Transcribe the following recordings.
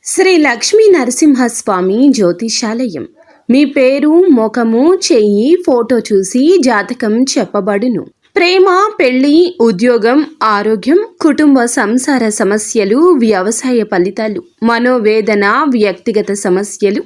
శ్రీ లక్ష్మీ నరసింహస్వామి జ్యోతిషాలయం. మీ పేరు, ముఖము, చెయ్యి ఫోటో చూసి జాతకం చెప్పబడును. ప్రేమ, పెళ్లి, ఉద్యోగం, ఆరోగ్యం, కుటుంబ సంసార సమస్యలు, వ్యవసాయ ఫలితాలు, మనోవేదన, వ్యక్తిగత సమస్యలు,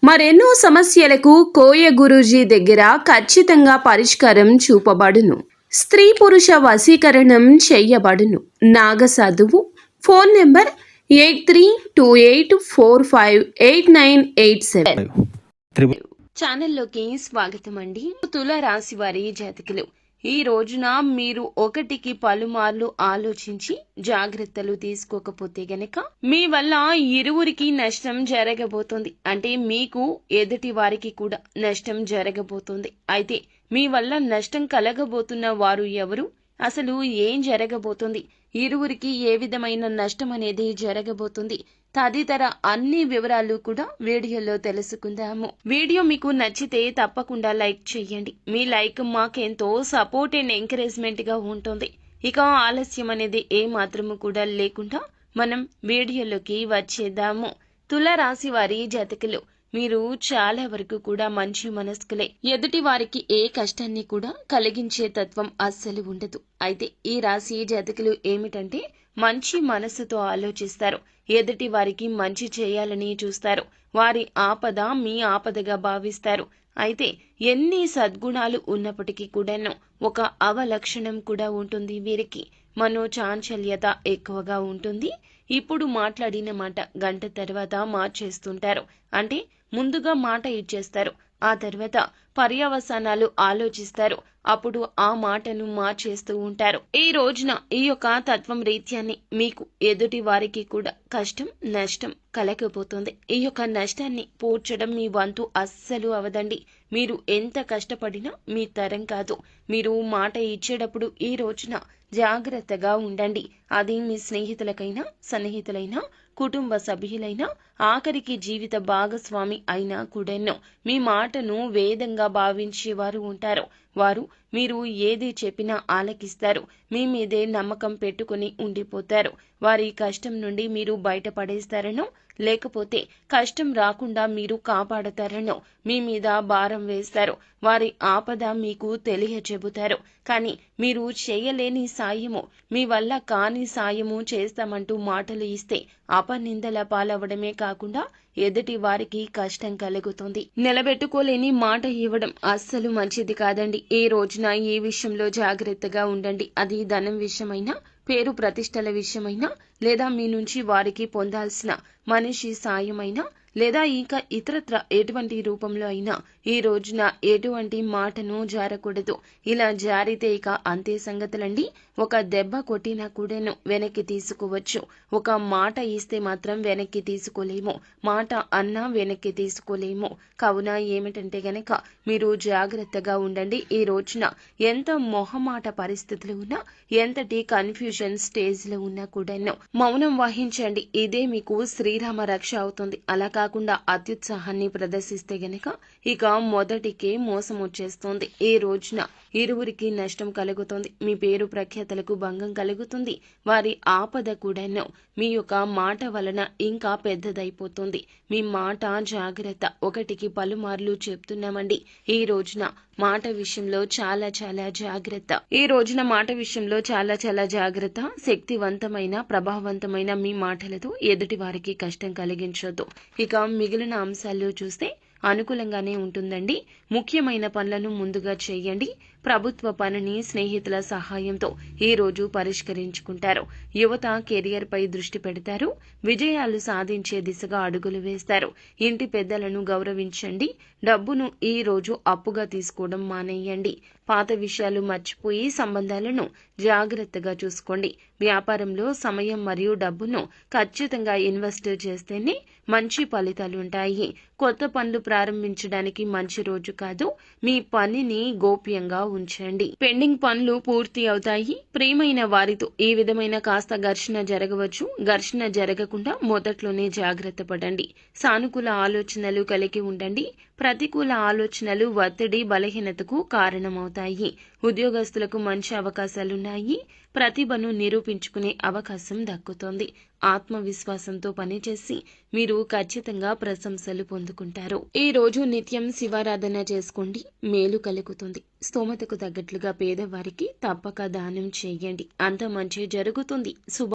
మరెన్నో సమస్యలకు కోయ గురూజీ దగ్గర ఖచ్చితంగా పరిష్కారం చూపబడును. స్త్రీ పురుష వశీకరణం చెయ్యబడును. నాగసాధువు. Phone number 8328458987. ఛానల్లోకి స్వాగతం అండి. తుల రాశి వారి జాతకులు, ఈ రోజున మీరు ఒకటికి పలుమార్లు ఆలోచించి జాగ్రత్తలు తీసుకోకపోతే గనక మీ వల్ల ఇరువురికి నష్టం జరగబోతుంది. అంటే మీకు ఎదుటి వారికి కూడా నష్టం జరగబోతుంది. అయితే మీ వల్ల నష్టం కలగబోతున్న వారు ఎవరు, అసలు ఏం జరగబోతుంది, ఇరువురికి ఏ విధమైన నష్టం అనేది జరగబోతుంది, తదితర అన్ని వివరాలు కూడా వీడియోలో తెలుసుకుందాము. వీడియో మీకు నచ్చితే తప్పకుండా లైక్ చేయండి. మీ లైక్ మాకెంతో సపోర్ట్ అండ్ ఎంకరేజ్మెంట్ గా ఉంటుంది. ఇక ఆలస్యం అనేది ఏ మాత్రము కూడా లేకుండా మనం వీడియోలోకి వచ్చేద్దాము. తుల రాశి వారి జాతకులు, మీరు చాలా వరకు కూడా మంచి మనస్కులే. ఎదుటి వారికి ఏ కష్టాన్ని కూడా కలిగించే తత్వం అస్సలు ఉండదు. అయితే ఈ రాశి జాతకులు ఏమిటంటే మంచి మనస్సుతో ఆలోచిస్తారు. ఎదుటి వారికి మంచి చేయాలని చూస్తారు. వారి ఆపద మీ ఆపదగా భావిస్తారు. అయితే ఎన్ని సద్గుణాలు ఉన్నప్పటికీ కూడాను ఒక అవలక్షణం కూడా ఉంటుంది. వీరికి మనోచాంచల్యత ఎక్కువగా ఉంటుంది. ఇప్పుడు మాట్లాడిన మాట గంట తర్వాత మార్చేస్తుంటారు. అంటే ముందుగా మాట ఇచ్చేస్తారు, ఆ తర్వాత పర్యవసానాలు ఆలోచిస్తారు, అప్పుడు ఆ మాటను మార్చేస్తూ ఉంటారు. ఈ రోజున ఈ యొక్క తత్వం రీత్యాన్ని మీకు ఎదుటి వారికి కూడా కష్టం నష్టం కలగబోతుంది. ఈ యొక్క నష్టాన్ని పూడ్చడం మీ వంతు అస్సలు అవదండి. మీరు ఎంత కష్టపడినా మీ తరం కాదు. మీరు మాట ఇచ్చేటప్పుడు ఈ రోజున జాగ్రత్తగా ఉండండి. అది మీ స్నేహితులకైనా సన్నిహితులైనా కుటుంబ సభ్యులైనా ఆఖరికి జీవిత భాగస్వామి అయినా కూడాను మీ మాటను వేదంగా భావించేవారు ఉంటారు. వారు మీరు ఏది చెప్పినా ఆలకిస్తారు. మీ మీదే నమ్మకం పెట్టుకుని ఉండిపోతారు. వారి కష్టం నుండి మీరు బయటపడేస్తారనో లేకపోతే కష్టం రాకుండా మీరు కాపాడతారనో మీ మీద భారం వేస్తారు. వారి ఆపద మీకు తెలియచెబుతారు. కానీ మీరు చేయలేని సాయము, మీ వల్ల కాని సాయము చేస్తామంటూ మాటలు ఇస్తే అపనిందల పాలవడమే కాకుండా ఎదుటి వారికి కష్టం కలుగుతుంది. నిలబెట్టుకోలేని మాట ఇవ్వడం అస్సలు మంచిది కాదండి. ఈ రోజున ఈ విషయంలో జాగ్రత్తగా ఉండండి. అది ధనం విషయమైనా, పేరు ప్రతిష్టల విషయమైనా, లేదా మీ నుంచి వారికి పొందాల్సిన మనిషి సాయమైనా, లేదా ఇంకా ఇతరత్ర ఎటువంటి రూపంలో అయినా ఈ రోజున ఎటువంటి మాటను జారకూడదు. ఇలా జారితే ఇక అంతే సంగతులండి. ఒక దెబ్బ కొట్టినా కూడాను వెనక్కి తీసుకోవచ్చు. ఒక మాట ఇస్తే మాత్రం వెనక్కి తీసుకోలేము. మాట అన్నా వెనక్కి తీసుకోలేము. కావున ఏమిటంటే గనక మీరు జాగ్రత్తగా ఉండండి. ఈ రోజున ఎంత మొహమాట పరిస్థితులు ఉన్నా, ఎంతటి కన్ఫ్యూజన్ స్టేజ్ లో ఉన్నా కూడాను మౌనం వహించండి. ఇదే మీకు శ్రీరామ రక్ష అవుతుంది. అలా కాకుండా అత్యుత్సాహాన్ని ప్రదర్శిస్తే గనక ఇక మొదటికే మోసం వచ్చేస్తుంది. ఈ రోజున ఇరువురికి నష్టం కలుగుతుంది. మీ పేరు ప్రఖ్యాతలకు భంగం కలుగుతుంది. వారి ఆపద కూడాను మీ యొక్క మాట వలన ఇంకా పెద్దదైపోతుంది. మీ మాట జాగ్రత్త. ఒకటికి పలుమార్లు చెప్తున్నామండి. ఈ రోజున మాట విషయంలో చాలా చాలా జాగ్రత్త. ఈ రోజున మాట విషయంలో చాలా చాలా జాగ్రత్త. శక్తివంతమైన ప్రభావవంతమైన మీ మాటలతో ఎదుటి వారికి కష్టం కలిగించొద్దు. ఇక మిగిలిన అంశాల్లో చూస్తే అనుకూలంగానే ఉంటుందండి. ముఖ్యమైన పనులను ముందుగా చేయండి. ప్రభుత్వ పనిని స్నేహితుల సహాయంతో ఈ రోజు పరిష్కరించుకుంటారు. యువత కెరియర్ పై దృష్టి పెడతారు. విజయాలు సాధించే దిశగా అడుగులు వేస్తారు. ఇంటి పెద్దలను గౌరవించండి. డబ్బును ఈ రోజు అప్పుగా తీసుకోవడం మానేయండి. పాత విషయాలు మర్చిపోయి సంబంధాలను జాగ్రత్తగా చూసుకోండి. వ్యాపారంలో సమయం మరియు డబ్బును ఖచ్చితంగా ఇన్వెస్ట్ చేస్తేనే మంచి ఫలితాలుంటాయి. కొత్త పనులు ప్రారంభించడానికి మంచి రోజు కాదు. మీ పనిని గోప్యంగా ఉంచండి. పెండింగ్ పనులు పూర్తి అవుతాయి. ప్రియమైన వారితో ఈ విధమైన కాస్త ఘర్షణ జరగవచ్చు. ఘర్షణ జరగకుండా మొదట్లోనే జాగ్రత్త పడండి. సానుకూల ఆలోచనలు కలిగి ఉండండి. ప్రతికూల ఆలోచనలు ఒత్తిడి బలహీనతకు కారణమవుతాయి. ఉద్యోగస్తులకు మంచి అవకాశాలున్నాయి. ప్రతిభను నిరూపించుకునే అవకాశం దక్కుతోంది. ఆత్మవిశ్వాసంతో పనిచేసి మీరు ఖచ్చితంగా ప్రశంసలు పొందుకుంటారు. ఈ రోజు నిత్యం శివారాధన చేసుకోండి, మేలు కలుగుతుంది. స్తోమతకు తగ్గట్లుగా పేదవారికి తప్పక దానం చేయండి. అంత మంచి జరుగుతుంది.